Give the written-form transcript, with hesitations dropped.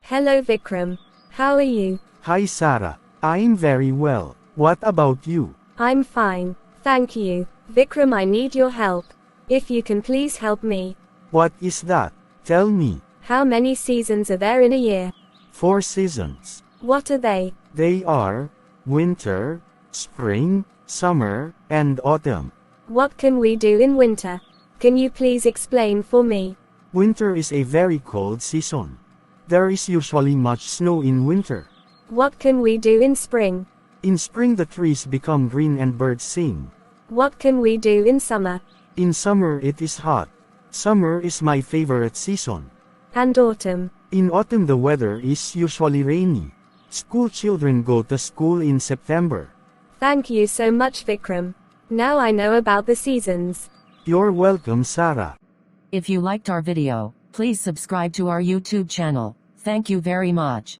Hello Vikram. How are you? Hi Sarah. I'm very well. What about you? I'm fine. Thank you. Vikram, I need your help. If you can please help me. What is that? Tell me. How many seasons are there in a year? 4 seasons. What are they? They are winter, spring, summer, and autumn. What can we do in winter? Can you please explain for me? Winter is a very cold season. There is usually much snow in winter. What can we do in spring? In spring the trees become green and birds sing. What can we do in summer? In summer it is hot. Summer is my favorite season. And autumn? In autumn the weather is usually rainy. School children go to school in September. Thank you so much Vikram. Now I know about the seasons. You're welcome Sarah. If you liked our video, please subscribe to our YouTube channel. Thank you very much.